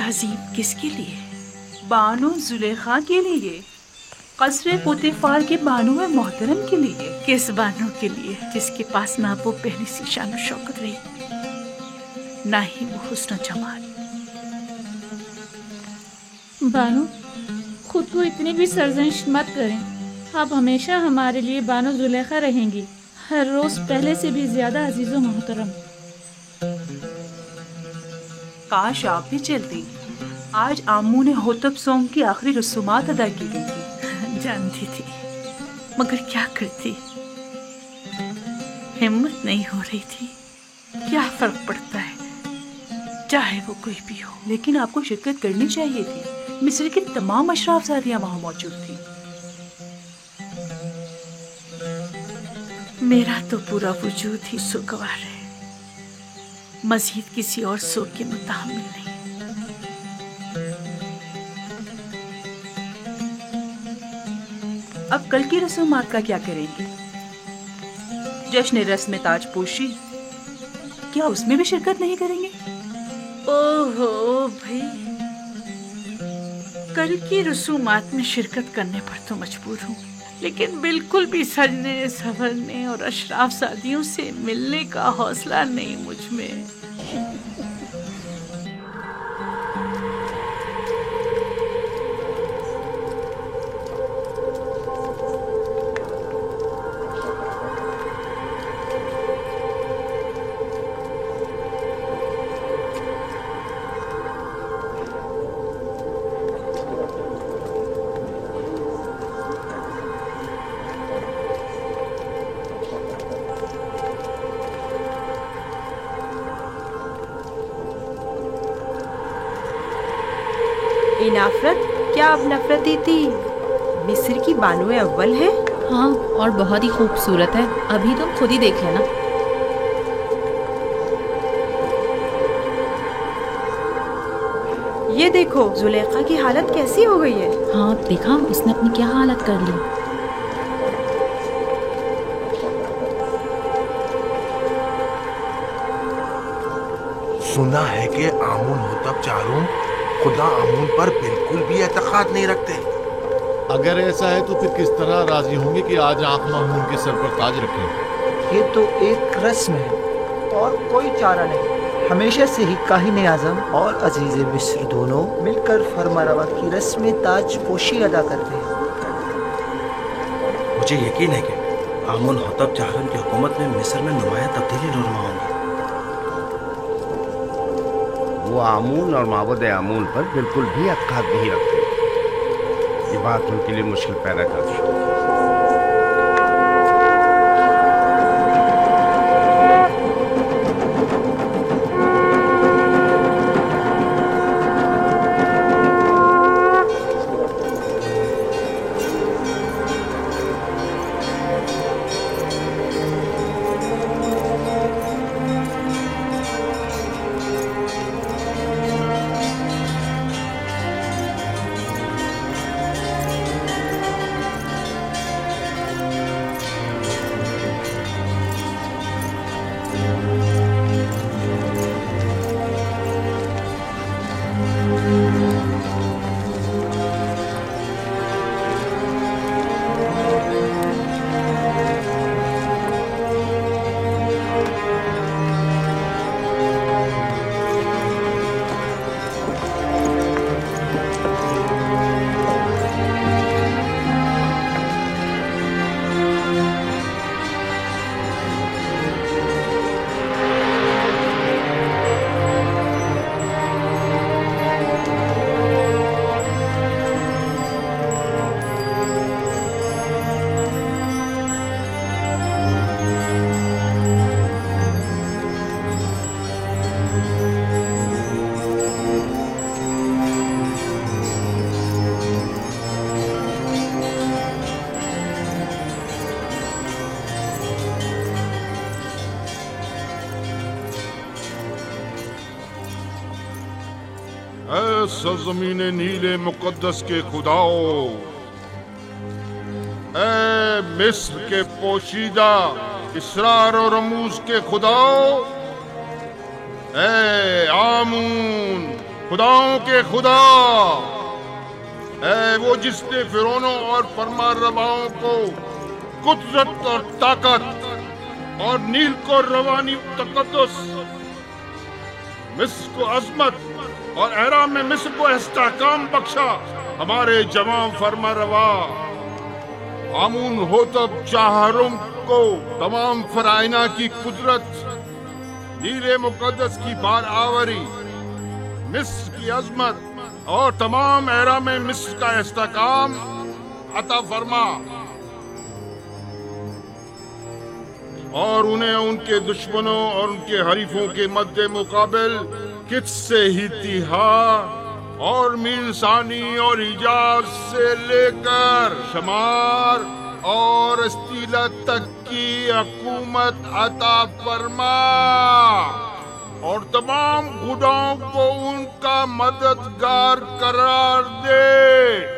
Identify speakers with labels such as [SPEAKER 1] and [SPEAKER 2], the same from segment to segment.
[SPEAKER 1] تہذیب کس کے لیے؟ بانو زلیخا کے لیے، قصر پوتیفار کے بانو محترم کے لیے۔ کس بانو کے لیے جس کے پاس نہ وہ پہلی سی شان و شوکت رہی، نہ ہی وہ حسن و جمال؟
[SPEAKER 2] بانو، خود کو اتنی بھی سرزنش مت کریں، آپ ہمیشہ ہمارے لیے بانو زلیخا رہیں گی، ہر روز پہلے سے بھی زیادہ عزیز و محترم۔
[SPEAKER 1] کاش آپ بھی چلتی، آج آمو نے ہوتب سونگ کی آخری رسومات ادا کی گئی تھی۔ جانتی تھی مگر کیا کرتی، ہمت نہیں ہو رہی تھی۔ کیا فرق پڑتا ہے چاہے وہ کوئی بھی ہو، لیکن آپ کو شرکت کرنی چاہیے تھی۔ مصر کی تمام اشراف زادیاں وہاں موجود تھیں۔ میرا تو پورا وجود ہی سوگوار ہے، مزید کسی اور سوگ کے متحمل نہیں۔ اب کل کی رسومات کا کیا کریں گے؟ جشن رسم تاج پوشی، کیا اس میں بھی شرکت نہیں کریں گے؟ اوہو بھائی، کل کی رسومات میں شرکت کرنے پر تو مجبور ہوں، لیکن بالکل بھی سجنے سنورنے اور اشراف زادیوں سے ملنے کا حوصلہ نہیں مجھ میں۔
[SPEAKER 3] نفرت، کیا اب نفرتی تھی؟ مصر کی بانو اول ہے؟
[SPEAKER 4] ہاں، اور بہت ہی خوبصورت ہے، ابھی تم خود ہی دیکھ لینا۔
[SPEAKER 3] یہ دیکھو زلیخا کی حالت کیسی ہو گئی ہے۔
[SPEAKER 4] ہاں دیکھا اس نے اپنی کیا حالت کر لی۔
[SPEAKER 5] سنا ہے کہ آمون ہوتب چاروں خدا آمون پر بالکل بھی اعتقاد نہیں رکھتے۔
[SPEAKER 6] اگر ایسا ہے تو پھر کس طرح راضی ہوں گے کہ آج آنکھ مامون کے سر پر تاج رکھیں؟
[SPEAKER 7] یہ تو ایک رسم ہے اور کوئی چارہ نہیں۔ ہمیشہ سے ہی کاہن اعظم اور عزیز مصر دونوں مل کر فرمانروا کی رسم تاج پوشی ادا کرتے ہیں۔
[SPEAKER 8] مجھے یقین ہے کہ آمون ہوتب چاروں کی حکومت میں مصر میں نمایاں تبدیلی رونما ہوں گی۔
[SPEAKER 9] وہ آمون اور معبود آمون پر بالکل بھی اعتقاد نہیں رکھتے، یہ بات ان کے لیے مشکل پیدا کرتی ہے۔
[SPEAKER 6] اے سرزمین نیل مقدس کے خداؤ، اے مصر کے پوشیدہ اسرار و رموز کے خداؤ، اے آمون खुदाओं के खुदा, ऐ वो जिसने फिरौनों और फरमारवाओं को कुदरत और ताकत और नील को रवानी तकद्दुस, मिस्र को अजमत और एराम में मिस्र को इस्तेहकाम बख्शा, हमारे जवां फरमारवा आमून होतब चाहरुम को तमाम फराइना की कुदरत, नीले मुकद्दस की बार आवरी, मिस्र की अजमत और तमाम एरा में मिस्र का इस्तेहकाम अता फरमा, और उन्हें उनके दुश्मनों और उनके हरीफों के मद्दे मुकाबिल किस्से ही तिहा और मीरसानी और हिजाज से लेकर शमार और अस्तीला तक की हुकूमत अता फरमा, और तमाम खुदाओं को उनका मददगार करार दे।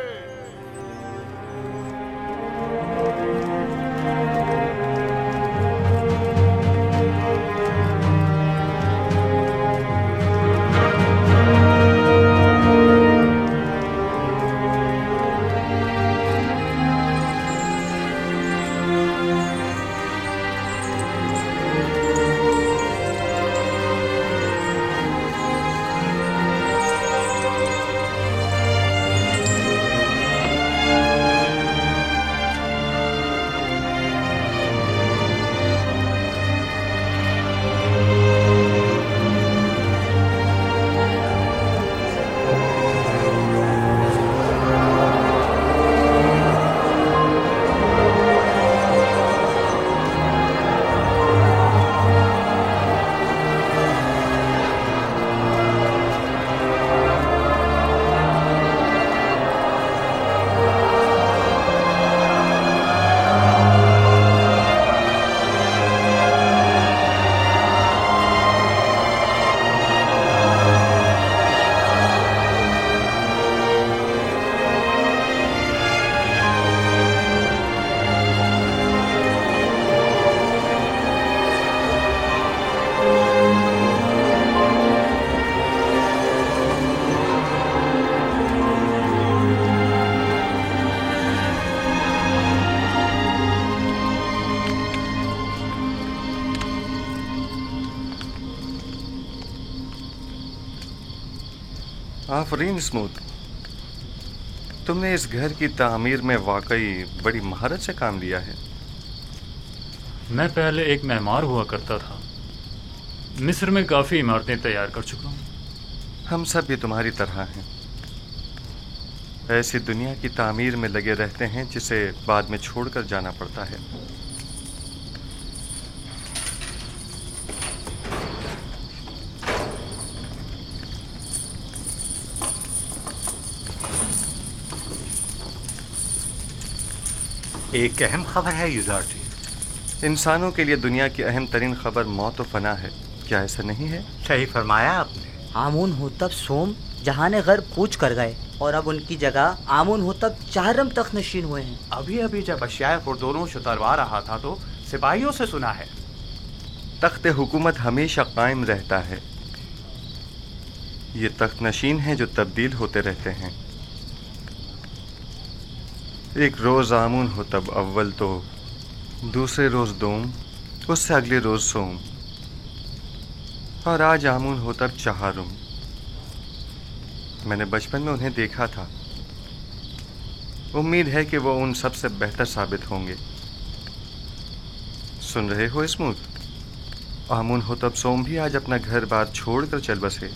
[SPEAKER 10] आफरीन स्मूथ, तुमने इस घर की तामीर में वाकई बड़ी महारत से काम लिया है।
[SPEAKER 11] मैं पहले एक मेहमान हुआ करता था, मिस्र में काफ़ी इमारतें तैयार कर चुका हूँ।
[SPEAKER 10] हम सब भी तुम्हारी तरह हैं, ऐसी दुनिया की तामीर में लगे रहते हैं जिसे बाद में छोड़कर जाना पड़ता है।
[SPEAKER 12] एक अहम खबर है युजार्टी।
[SPEAKER 10] इंसानों के लिए दुनिया की अहम तरीन खबर मौत व फना है, क्या ऐसा नहीं है?
[SPEAKER 12] सही फरमाया आपने।
[SPEAKER 7] आमून होतब सोम जहाने गैर कूच कर गए और अब उनकी जगह आमून होतब चारम तक नशीन हुए हैं।
[SPEAKER 12] अभी अभी जब अशियाए खुरदोनों शुतरवा रहा था तो सिपाहियों से सुना है
[SPEAKER 10] तख्त हुकूमत हमेशा कायम रहता है। ये तख्त नशीन हैं जो तब्दील होते रहते हैं। एक रोज़ आमून हो तब अव्वल, तो दूसरे रोज़ दोम, उससे अगले रोज़ सोम, और आज आमून हो तब चहारुम। मैंने बचपन में उन्हें देखा था। उम्मीद है कि वो उन सबसे बेहतर साबित होंगे। सुन रहे हो स्मूथ? आमून हो तब सोम भी आज अपना घर बार छोड़कर चल बसे।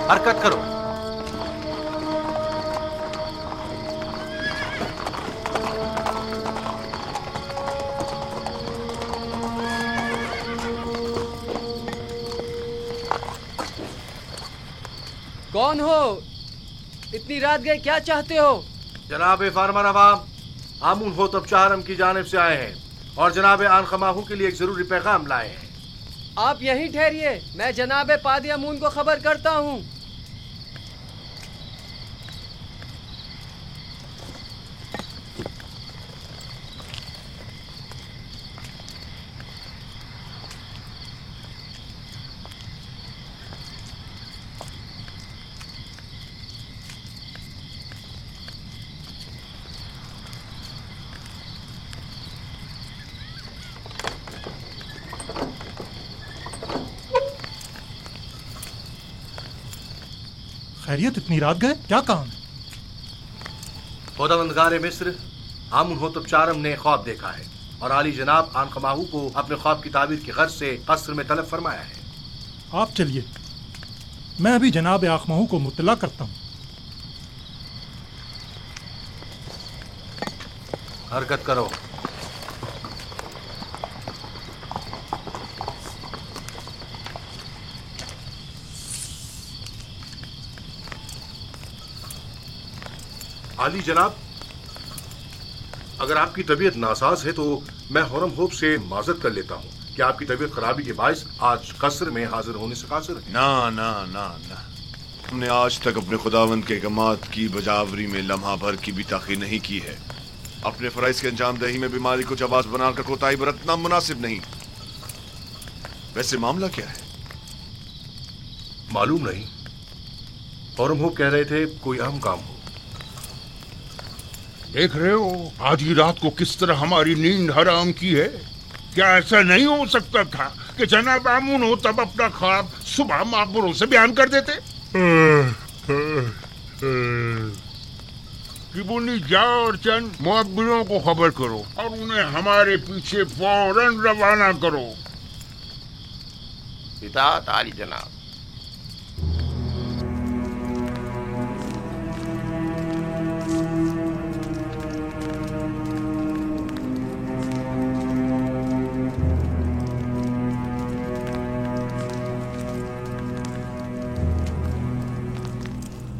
[SPEAKER 8] हरकत करो।
[SPEAKER 13] कौन हो? इतनी रात गए, क्या चाहते हो?
[SPEAKER 8] जनाब फार्मर अवाम, आमून होतब चाहरम की जानिब से आए हैं और जनाब आन खमाहू के लिए एक जरूरी पैगाम लाए हैं।
[SPEAKER 13] आप यहीं ठहरिए, मैं जनाब पादी अमून को खबर करता हूँ।
[SPEAKER 14] खैरियत, इतनी रात गए, क्या काम?
[SPEAKER 8] खुदावंदगार मिस्र आमून होतब चाहरम ने ख्वाब देखा है और आली जनाब आन खमाहू को अपने ख्वाब की ताबीर की गर्ज से कस्र में तलब फरमाया है।
[SPEAKER 14] आप चलिए, मैं अभी जनाब आखमाहू को मुत्तला करता हूँ।
[SPEAKER 8] हरकत करो। आली जनाब, अगर आपकी तबीयत नासाज है तो मैं हुरम होप से माजरत कर लेता हूँ कि आपकी तबीयत खराबी के बायस आज कस्र में हाजिर होने से कासिर है।
[SPEAKER 15] ना ना ना ना, हमने आज तक अपने खुदावंद के अहकामात की बजावरी में लम्हा भर की भी ताख़ीर नहीं की है। अपने फराइज के अंजाम दही में बीमारी को जवाब बनाकर कोताही बरतना मुनासिब नहीं। वैसे मामला क्या है?
[SPEAKER 8] मालूम नहीं, हुरम होप कह रहे थे कोई अहम काम हो।
[SPEAKER 6] देख रहे हो आज की रात को किस तरह हमारी नींद हराम की है। क्या ऐसा नहीं हो सकता था कि जनाब आमून हो तब अपना ख्वाब सुबह माकबरों से बयान कर देते? किबुनी जाओ और चंद मुअब्बिरों को खबर करो और उन्हें हमारे पीछे फौरन रवाना करो।
[SPEAKER 9] इताअत आली जनाब।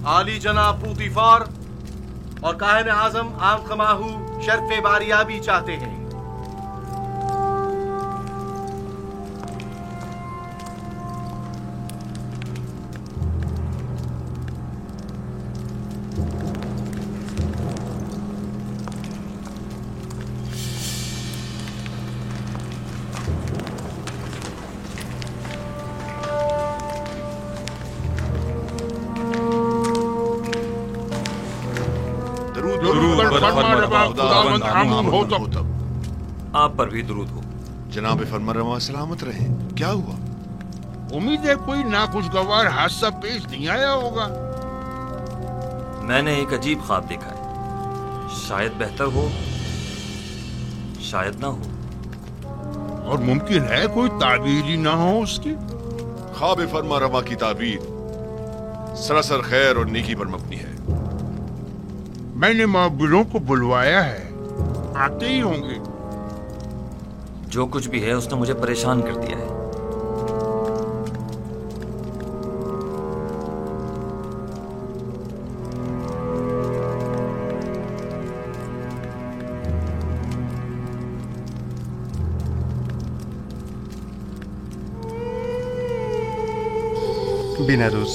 [SPEAKER 8] आली जनाब पूतीफार और काहिन आजम आम खमाहू शर्फ बारियाबी चाहते हैं।
[SPEAKER 16] आप पर भी दरूद हो।
[SPEAKER 15] जनाब फरमारवा सलामत रहे। क्या हुआ?
[SPEAKER 6] उम्मीद है कोई नाखुशगवार हादसा पेश नहीं आया होगा।
[SPEAKER 16] मैंने एक अजीब ख्वाब देखा है, शायद बेहतर हो शायद ना हो,
[SPEAKER 6] और मुमकिन है कोई ताबीर ही ना हो उसकी।
[SPEAKER 15] ख्वाब फरमारवा की ताबीर सरासर खैर और नेकी पर मबनी है।
[SPEAKER 6] मैंने मुअब्बिरों को बुलवाया है, आते ही होंगे।
[SPEAKER 16] जो कुछ भी है उसने मुझे परेशान कर दिया है।
[SPEAKER 10] बिनारुस,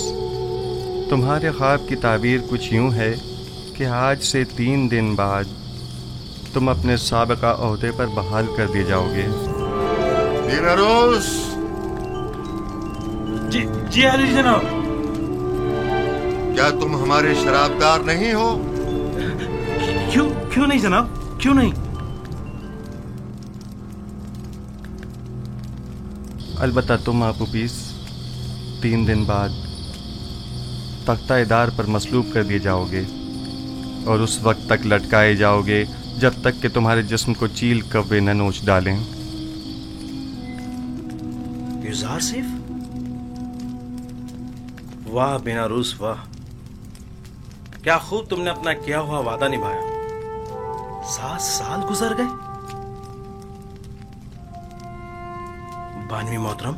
[SPEAKER 10] तुम्हारे ख्वाब की ताबीर कुछ यूं है कि आज से 3 दिन बाद तुम अपने साबिका ओहदे पर बहाल कर दिए जाओगे।
[SPEAKER 15] बिनारुस।
[SPEAKER 16] जी आली जनाब।
[SPEAKER 15] क्या तुम हमारे शराबदार नहीं हो?
[SPEAKER 16] क्यों नहीं जनाब, क्यों नहीं?
[SPEAKER 10] अलबत्ता तुम आपू 3 दिन बाद तख्ता-ए-दार पर मसलूब कर दिए जाओगे और उस वक्त तक लटकाए जाओगे जब तक कि तुम्हारे जिस्म को चील कव्वे न नोच डालें।
[SPEAKER 8] युज़ार सिर्फ
[SPEAKER 17] वाह बिनारूस वाह, क्या खूब तुमने अपना किया हुआ वादा निभाया। 7 साल गुजर गए। बानवी मोहतरम,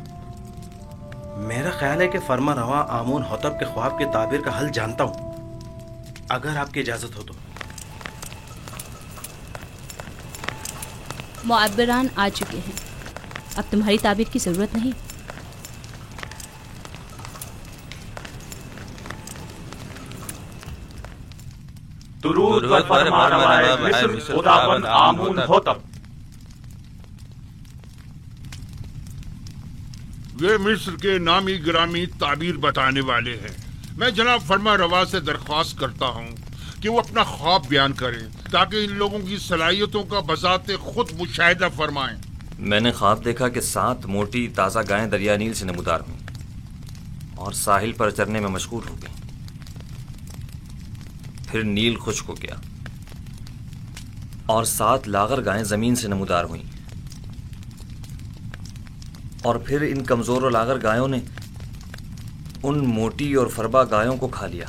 [SPEAKER 17] मेरा ख्याल है कि फरमा रवा आमून होतब के ख्वाब के ताबीर का हल जानता हूं, अगर आपकी इजाजत हो तो।
[SPEAKER 18] मुअब्बिरान आ चुके हैं, अब तुम्हारी ताबीर की जरूरत नहीं।
[SPEAKER 12] दुरूद पर फरमा रवाए मिस्र खुदावंद आमून होतब।
[SPEAKER 6] वे मिस्र के नामी गिरामी ताबीर बताने वाले हैं। मैं जनाब फरमा रवा से दरख्वास्त करता हूँ कि वो अपना ख्वाब बयान करें ताकि इन लोगों की सलाहियतों का बजाते खुद मुशाहिदा फरमाएं।
[SPEAKER 16] मैंने ख्वाब देखा कि 7 मोटी ताज़ा गायें दरिया नील से नमूदार हुई और साहिल पर चरने में मशगूल हो गईं। फिर नील खुश्क हो गया और 7 लागर गायें जमीन से नमूदार हुईं और फिर इन कमजोर और लागर गायों ने उन मोटी और फरबा गायों को खा लिया।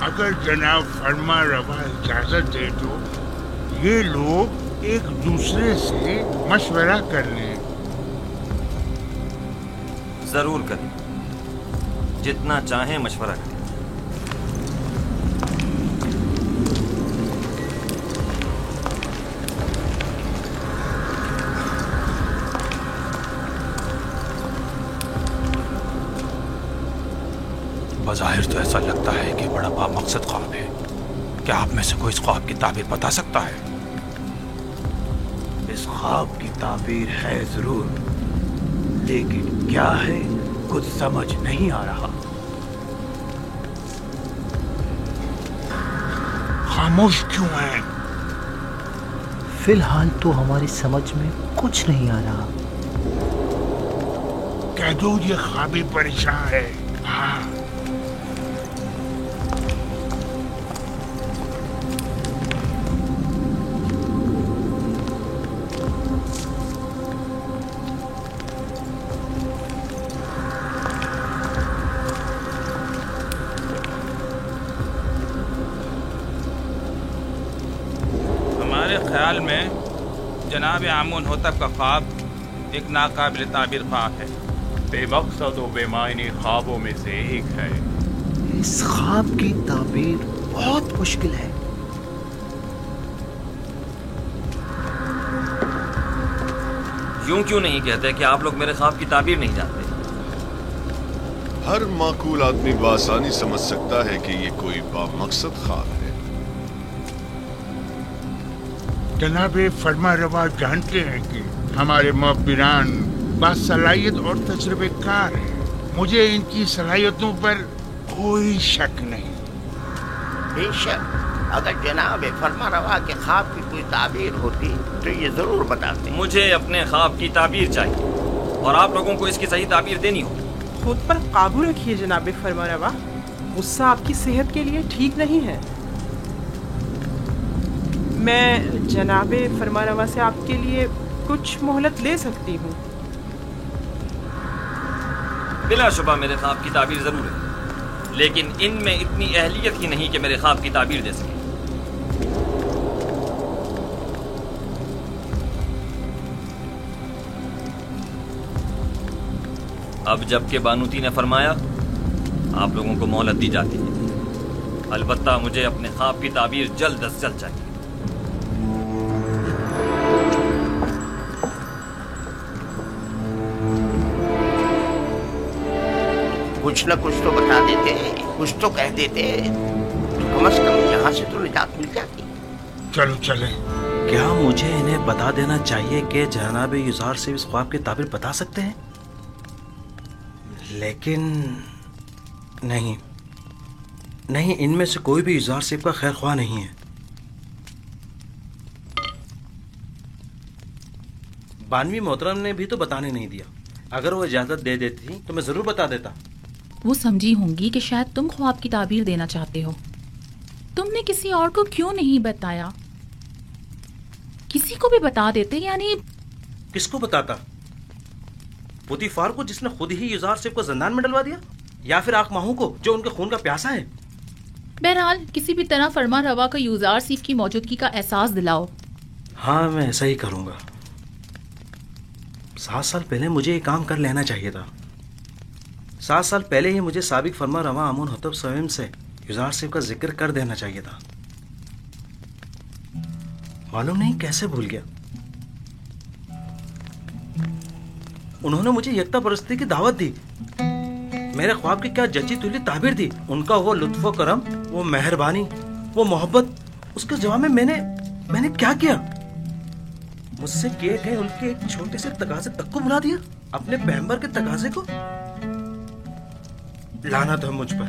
[SPEAKER 6] अगर जनाब फरमा रवा इजाजत दे तो ये लोग एक दूसरे से मशवरा कर लें।
[SPEAKER 16] जरूर करें, जितना चाहें मशवरा करें।
[SPEAKER 19] बज़ाहिर तो ऐसा लगता है कि बड़ा बामकसद ख्वाब है। क्या आप में से कोई इस ख्वाब की ताबीर बता सकता है?
[SPEAKER 7] इस ख्वाब की ताबीर है जरूर, लेकिन क्या है कुछ समझ नहीं आ रहा।
[SPEAKER 6] खामोश क्यों हैं?
[SPEAKER 7] फिलहाल तो हमारी समझ में कुछ नहीं आ रहा।
[SPEAKER 6] कह दो ये ख्वाबी परेशान है। हाँ,
[SPEAKER 19] ख्याल में जनाब आमून होतब का ख्वाब एक नाकाबिल ताबीर ख्वाब है।
[SPEAKER 11] बेमकसद और बेमायनी ख्वाबों में से एक है।
[SPEAKER 7] इस ख्वाब की ताबीर बहुत मुश्किल है।
[SPEAKER 16] यूं क्यों नहीं कहते कि आप लोग मेरे ख्वाब की ताबीर नहीं जानते?
[SPEAKER 15] हर माकूल आदमी बासानी समझ सकता है कि ये कोई बामकसद ख्वाब है।
[SPEAKER 6] जनाबे फरमा रवा जानते हैं कि हमारे मुअब्बिरान बासलाहियत और तजुर्बेकार हैं। मुझे इनकी सलाहियतों पर कोई शक नहीं।
[SPEAKER 20] बेशक अगर जनाब फरमा रवा के ख्वाब की कोई ताबीर होती तो ये जरूर बताते।
[SPEAKER 16] मुझे अपने ख्वाब की ताबीर चाहिए और आप लोगों को इसकी सही ताबीर देनी होगी।
[SPEAKER 3] खुद पर काबू रखिए जनाब फरमा रवा, गुस्सा आपकी सेहत के लिए ठीक नहीं है। मैं जनाबे फरमा रवा से आपके लिए कुछ मोहलत ले सकती हूँ।
[SPEAKER 16] बिलाशुबा मेरे ख्वाब की ताबीर जरूर है, लेकिन इनमें इतनी अहलियत ही नहीं कि मेरे ख्वाब की ताबीर दे सके। अब जबकि बानूती ने फरमाया, आप लोगों को मोहलत दी जाती है। अलबत्ता मुझे अपने ख्वाब की ताबीर जल्द अज जल्द चाहिए।
[SPEAKER 20] कुछ न कुछ तो बता देते, कुछ तो कह देते, तो कम से कम यहाँ से तो निजात मिल जाती।
[SPEAKER 6] चलो चले।
[SPEAKER 17] क्या मुझे इन्हें बता देना चाहिए कि जनाब युजार से इस ख्वाब की ताबीर बता सकते हैं? लेकिन नहीं, नहीं, इनमें से कोई भी इजार सेब का खैर ख्वाह नहीं है। बानवी मोहतरम ने भी तो बताने नहीं दिया। अगर वो इजाजत दे देती तो मैं जरूर बता देता।
[SPEAKER 4] वो समझी होंगी कि शायद तुम ख्वाब की ताबीर देना चाहते हो। तुमने किसी और को क्यों नहीं बताया? किसी को भी बता देते, यानी
[SPEAKER 17] किसको बताता? पुतीफार को, जिसने खुद ही युजार सेब को जिंदान में डलवा दिया, या फिर आकमाहू को जो उनके खून का प्यासा है?
[SPEAKER 4] बहरहाल किसी भी तरह फरमा रवा को यूजार सीफ की मौजूदगी का एहसास दिलाओ।
[SPEAKER 17] हाँ, मैं ऐसा ही करूंगा। 7 साल पहले मुझे ये काम कर लेना चाहिए था। 7 साल पहले ही मुझे साबिक फरमा रवा आमून होतब स्वयं से युजार सेब का जिक्र कर देना चाहिए था। मालूम नहीं कैसे भूल गया। उन्होंने मुझे यकता परस्ती की दावत दी, मेरे ख्वाब की क्या जची तुली ताबीर दी। उनका वो लुत्फो करम, वो मेहरबानी, वो मोहब्बत, उसके जवाब में मैंने क्या किया? मुझसे किए गए उनके एक छोटे से तकाजे तक को भुला दिया, अपने पैगंबर के तकाजे को। लानत है मुझ पर,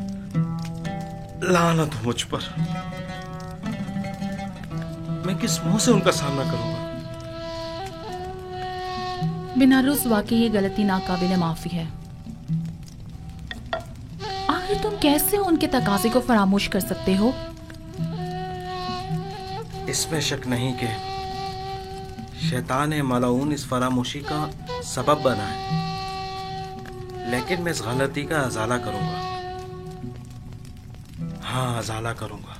[SPEAKER 17] लानत है मुझ पर। मैं किस मुंह से उनका सामना करूंगा?
[SPEAKER 4] बिना रुस्वा के ये गलती नाकाबिले माफी है। आखिर तुम कैसे उनके तकाजे को फरामोश कर सकते हो?
[SPEAKER 17] इसमें शक नहीं कि शैतान मलाऊन इस फरामोशी का सबब बना है, लेकिन मैं इस गलती का अजाला करूंगा। हाँ, अजाला करूंगा।